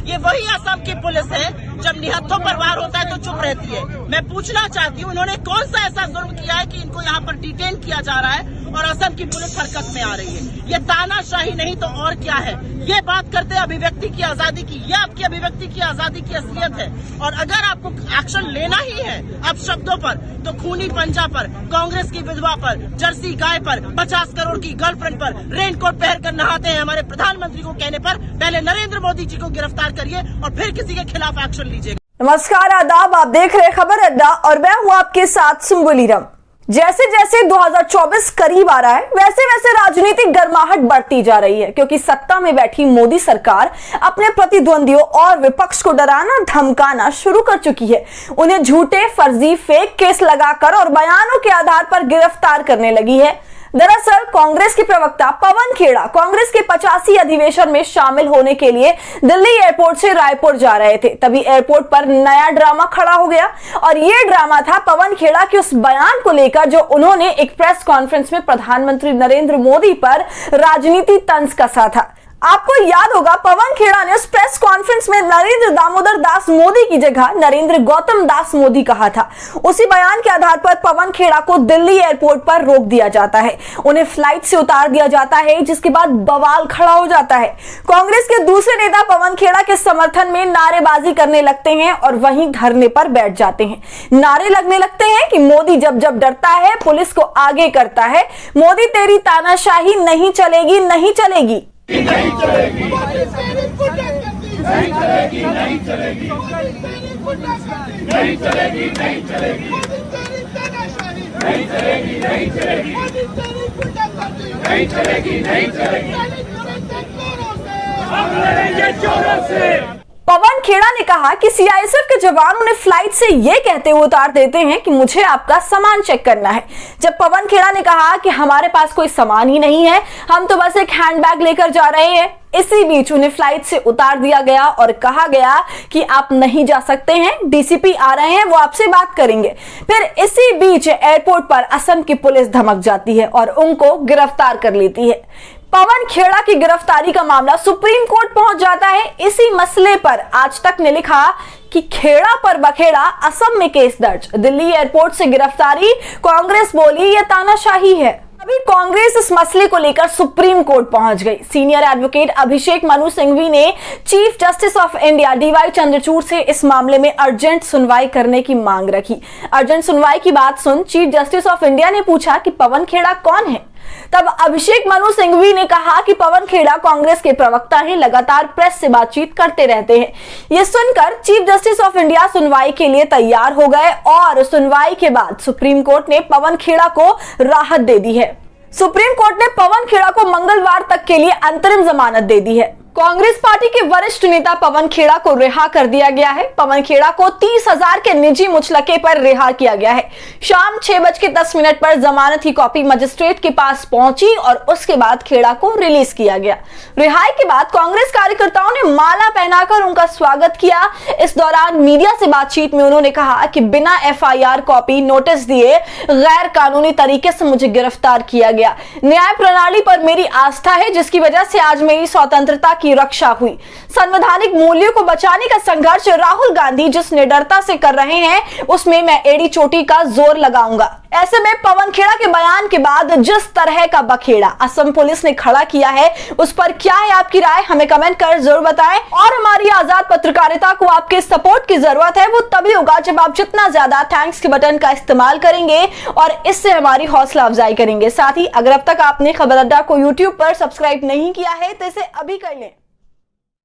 ये वही असम की पुलिस है, जब निहत्थों पर वार होता है तो चुप रहती है। मैं पूछना चाहती हूँ, उन्होंने कौन सा ऐसा जुर्म किया है कि इनको यहाँ पर डिटेन किया जा रहा है और असम की पुलिस हरकत में आ रही है? ये तानाशाही नहीं तो और क्या है? ये बात करते हैं अभिव्यक्ति की आजादी की, ये आपकी अभिव्यक्ति की आजादी की असलियत है। और अगर आपको एक्शन लेना ही है अब शब्दों पर, तो खूनी पंजा पर, कांग्रेस की विधवा पर, जर्सी गाय पर, 50 करोड़ की गर्लफ्रेंड पर रेनकोट पहनकर नहाते हैं हमारे प्रधानमंत्री को कहने पर पहले नरेंद्र मोदी जी को गिरफ्तार करिए और फिर किसी के खिलाफ एक्शन लीजिए। नमस्कार, आदाब। आप देख रहे खबर अड्डा और मैं हूं आपके साथ सुम्बुलीरम। जैसे जैसे 2024 करीब आ रहा है, वैसे वैसे राजनीतिक गर्माहट बढ़ती जा रही है, क्योंकि सत्ता में बैठी मोदी सरकार अपने प्रतिद्वंदियों और विपक्ष को डराना धमकाना शुरू कर चुकी है। उन्हें झूठे, फर्जी, फेक केस लगाकर और बयानों के आधार पर गिरफ्तार करने लगी है। दरअसल कांग्रेस के प्रवक्ता पवन खेड़ा कांग्रेस के 85 अधिवेशन में शामिल होने के लिए दिल्ली एयरपोर्ट से रायपुर जा रहे थे। तभी एयरपोर्ट पर नया ड्रामा खड़ा हो गया और ये ड्रामा था पवन खेड़ा के उस बयान को लेकर जो उन्होंने एक प्रेस कॉन्फ्रेंस में प्रधानमंत्री नरेंद्र मोदी पर राजनीति तंज कसा था। आपको याद होगा, पवन खेड़ा ने उस प्रेस कॉन्फ्रेंस में नरेंद्र दामोदर दास मोदी की जगह नरेंद्र गौतम दास मोदी कहा था। उसी बयान के आधार पर पवन खेड़ा को दिल्ली एयरपोर्ट पर रोक दिया जाता है, उन्हें फ्लाइट से उतार दिया जाता है, जिसके बाद बवाल खड़ा हो जाता है। कांग्रेस के दूसरे नेता पवन खेड़ा के समर्थन में नारेबाजी करने लगते हैं और वहीं धरने पर बैठ जाते हैं। नारे लगने लगते हैं कि मोदी जब जब डरता है पुलिस को आगे करता है, मोदी तेरी तानाशाही नहीं चलेगी, नहीं चलेगी। नहीं चलेगी, नहीं चलेगी, नहीं चलेगी, नहीं चलेगी, नहीं चलेगी, नहीं चलेगी, नहीं चलेगी, नहीं चलेगी, नहीं चलेगी, नहीं चलेगी, हम लड़ेंगे चोरों से। पवन खेड़ा ने कहा कि सीआईएसएफ के जवान उन्हें फ्लाइट से यह कहते हुए उतार देते हैं कि मुझे आपका सामान चेक करना है। जब पवन खेड़ा ने कहा कि हमारे पास कोई सामान ही नहीं है, हम तो बस एक हैंडबैग लेकर जा रहे हैं, इसी बीच उन्हें फ्लाइट से उतार दिया गया और कहा गया कि आप नहीं जा सकते हैं, डीसीपी आ रहे हैं, वो आपसे बात करेंगे। फिर इसी बीच एयरपोर्ट पर असम की पुलिस धमक जाती है और उनको गिरफ्तार कर लेती है। पवन खेड़ा की गिरफ्तारी का मामला सुप्रीम कोर्ट पहुंच जाता है। इसी मसले पर आज तक ने लिखा कि खेड़ा पर बखेड़ा, असम में केस दर्ज, दिल्ली एयरपोर्ट से गिरफ्तारी, कांग्रेस बोली ये तानाशाही है। अभी कांग्रेस इस मसले को लेकर सुप्रीम कोर्ट पहुंच गई। सीनियर एडवोकेट अभिषेक मनु सिंघवी ने chief justice of India D Y Chandrachud से इस मामले में अर्जेंट सुनवाई करने की मांग रखी। अर्जेंट सुनवाई की बात सुन चीफ जस्टिस ऑफ इंडिया ने पूछा कि पवन खेड़ा कौन है। तब अभिषेक मनु सिंघवी ने कहा कि पवन खेड़ा कांग्रेस के प्रवक्ता हैं, लगातार प्रेस से बातचीत करते रहते हैं। ये सुनकर चीफ जस्टिस ऑफ इंडिया सुनवाई के लिए तैयार हो गए और सुनवाई के बाद सुप्रीम कोर्ट ने पवन खेड़ा को राहत दे दी है। सुप्रीम कोर्ट ने पवन खेड़ा को मंगलवार तक के लिए अंतरिम जमानत दे दी है। कांग्रेस पार्टी के वरिष्ठ नेता पवन खेड़ा को रिहा कर दिया गया है। पवन खेड़ा को 30,000 के निजी मुचलके पर रिहा किया गया है। शाम 6:10 पर जमानत की कॉपी मजिस्ट्रेट के पास पहुंची और उसके बाद खेड़ा को रिलीज किया गया। रिहाई के बाद कांग्रेस कार्यकर्ताओं ने माला पहनाकर उनका स्वागत किया। इस दौरान मीडिया से बातचीत में उन्होंने कहा कि बिना एफआईआर कॉपी नोटिस दिए गैर कानूनी तरीके से मुझे गिरफ्तार किया गया। न्याय प्रणाली पर मेरी आस्था है, जिसकी वजह से आज मेरी स्वतंत्रता की रक्षा हुई। संवैधानिक मूल्यों को बचाने का संघर्ष राहुल गांधी जिस निडरता से कर रहे हैं, उसमें मैं एड़ी चोटी का जोर लगाऊंगा। ऐसे में पवन खेड़ा के बयान के बाद जिस तरह का बखेड़ा असम पुलिस ने खड़ा किया है, उस पर क्या है आपकी राय, हमें कमेंट कर जरूर बताएं। और हमारी आजाद पत्रकारिता को आपके सपोर्ट की जरूरत है, वो तभी होगा जब आप जितना ज्यादा थैंक्स के बटन का इस्तेमाल करेंगे और इससे हमारी हौसला अफजाई करेंगे। साथ ही अगर अब तक आपने खबर अड्डा को यूट्यूब पर सब्सक्राइब नहीं किया है तो इसे अभी कर लें।